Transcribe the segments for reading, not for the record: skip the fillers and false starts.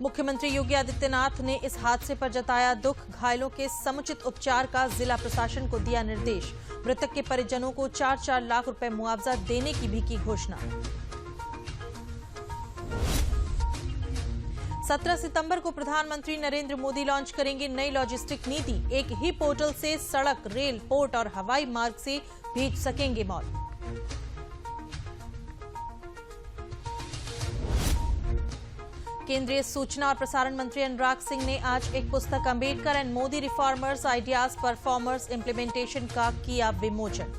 मुख्यमंत्री योगी आदित्यनाथ ने इस हादसे पर जताया दुख। घायलों के समुचित उपचार का जिला प्रशासन को दिया निर्देश। मृतक के परिजनों को 4-4 लाख रुपए मुआवजा देने की भी की घोषणा। 17 सितंबर को प्रधानमंत्री नरेंद्र मोदी लॉन्च करेंगे नई लॉजिस्टिक नीति। एक ही पोर्टल से सड़क, रेल, पोर्ट और हवाई मार्ग से भेज सकेंगे माल। केंद्रीय सूचना और प्रसारण मंत्री अनुराग सिंह ने आज एक पुस्तक Ambedkar and Modi reformers ideas performers implementation का किया विमोचन।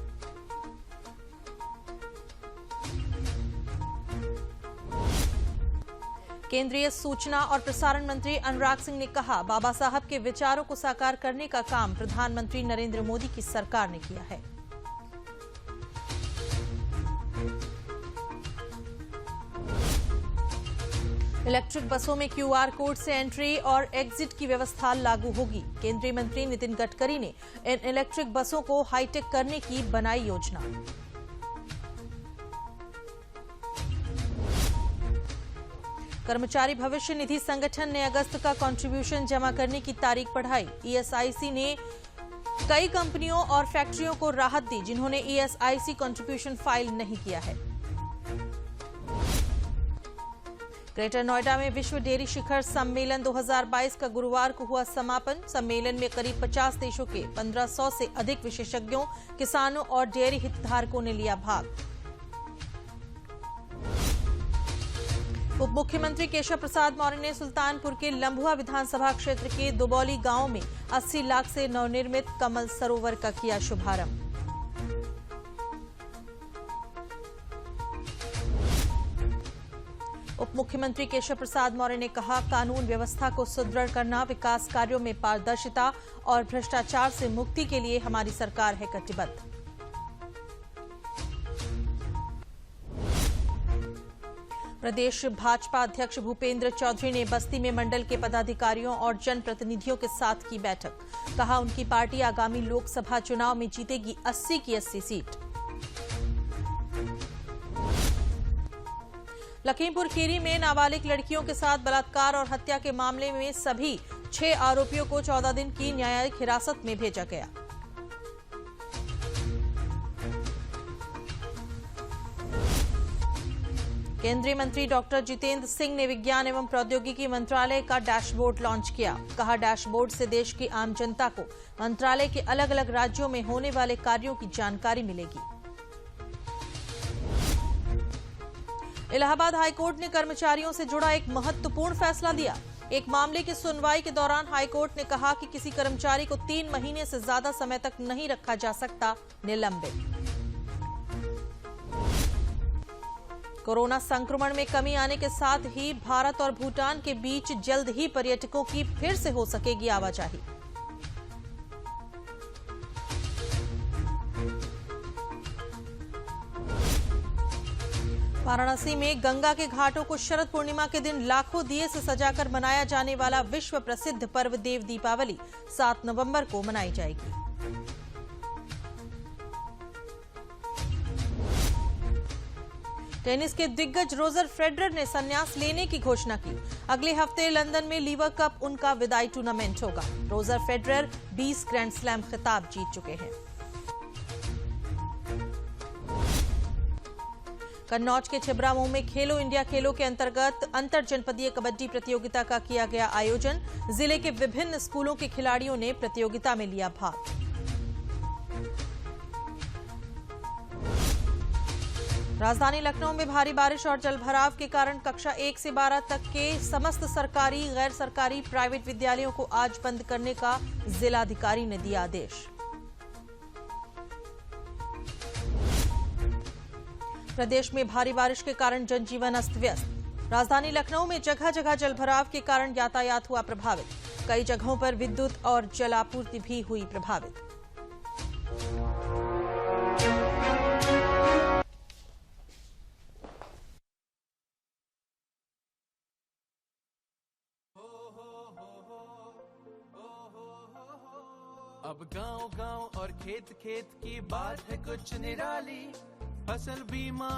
केंद्रीय सूचना और प्रसारण मंत्री अनुराग सिंह ने कहा, बाबा साहब के विचारों को साकार करने का काम प्रधानमंत्री नरेंद्र मोदी की सरकार ने किया है। इलेक्ट्रिक बसों में क्यूआर कोड से एंट्री और एग्जिट की व्यवस्था लागू होगी। केंद्रीय मंत्री नितिन गडकरी ने इन इलेक्ट्रिक बसों को हाईटेक करने की बनाई योजना। कर्मचारी भविष्य निधि संगठन ने अगस्त का कंट्रीब्यूशन जमा करने की तारीख बढ़ाई। ईएसआईसी ने कई कंपनियों और फैक्ट्रियों को राहत दी जिन्होंने ईएसआईसी कंट्रीब्यूशन फाइल नहीं किया है। ग्रेटर नोएडा में विश्व डेयरी शिखर सम्मेलन 2022 का गुरुवार को हुआ समापन। सम्मेलन में करीब 50 देशों के 1500 से अधिक विशेषज्ञों, किसानों और डेयरी हितधारकों ने लिया भाग। उप मुख्यमंत्री केशव प्रसाद मौर्य ने सुल्तानपुर के लंबुआ विधानसभा क्षेत्र के दुबौली गांव में 80 लाख से नवनिर्मित कमल सरोवर का किया शुभारंभ। उप मुख्यमंत्री केशव प्रसाद मौर्य ने कहा, कानून व्यवस्था को सुदृढ़ करना, विकास कार्यों में पारदर्शिता और भ्रष्टाचार से मुक्ति के लिए हमारी सरकार है कटिबद्ध। प्रदेश भाजपा अध्यक्ष भूपेंद्र चौधरी ने बस्ती में मंडल के पदाधिकारियों और जनप्रतिनिधियों के साथ की बैठक। कहा, उनकी पार्टी आगामी लोकसभा चुनाव में जीतेगी 80 की 80 सीट। लखीमपुर खीरी में नाबालिग लड़कियों के साथ बलात्कार और हत्या के मामले में सभी 6 आरोपियों को 14 दिन की न्यायिक हिरासत में भेजा गया। केंद्रीय मंत्री डॉक्टर जितेंद्र सिंह ने विज्ञान एवं प्रौद्योगिकी मंत्रालय का डैशबोर्ड लॉन्च किया। कहा, डैशबोर्ड से देश की आम जनता को मंत्रालय के अलग अलग राज्यों में होने वाले कार्यों की जानकारी मिलेगी। इलाहाबाद हाईकोर्ट ने कर्मचारियों से जुड़ा एक महत्वपूर्ण फैसला दिया। एक मामले की सुनवाई के दौरान हाईकोर्ट ने कहा कि किसी कर्मचारी को 3 महीने से ज्यादा समय तक नहीं रखा जा सकता निलंबित। कोरोना संक्रमण में कमी आने के साथ ही भारत और भूटान के बीच जल्द ही पर्यटकों की फिर से हो सकेगी आवाजाही। वाराणसी में गंगा के घाटों को शरद पूर्णिमा के दिन लाखों दिए से सजाकर मनाया जाने वाला विश्व प्रसिद्ध पर्व देव दीपावली 7 नवंबर को मनाई जाएगी। टेनिस के दिग्गज रोजर फेडरर ने संन्यास लेने की घोषणा की। अगले हफ्ते लंदन में लीवर कप उनका विदाई टूर्नामेंट होगा। रोजर फेडरर 20 ग्रैंड स्लैम खिताब जीत चुके हैं। कन्नौज के छिबरामऊ में खेलो इंडिया खेलों के अंतर्गत अंतर जनपदीय कबड्डी प्रतियोगिता का किया गया आयोजन। जिले के विभिन्न स्कूलों के खिलाड़ियों ने प्रतियोगिता में लिया भाग। राजधानी लखनऊ में भारी बारिश और जलभराव के कारण कक्षा 1 से 12 तक के समस्त सरकारी, गैर सरकारी, प्राइवेट विद्यालयों को आज बंद करने का जिलाधिकारी ने दिया आदेश। प्रदेश में भारी बारिश के कारण जनजीवन अस्त व्यस्त। राजधानी लखनऊ में जगह जगह जलभराव के कारण यातायात हुआ प्रभावित। कई जगहों पर विद्युत और जल आपूर्ति भी हुई प्रभावित। अब गांव गांव और खेत खेत की बात है कुछ निराली। फसल बीमा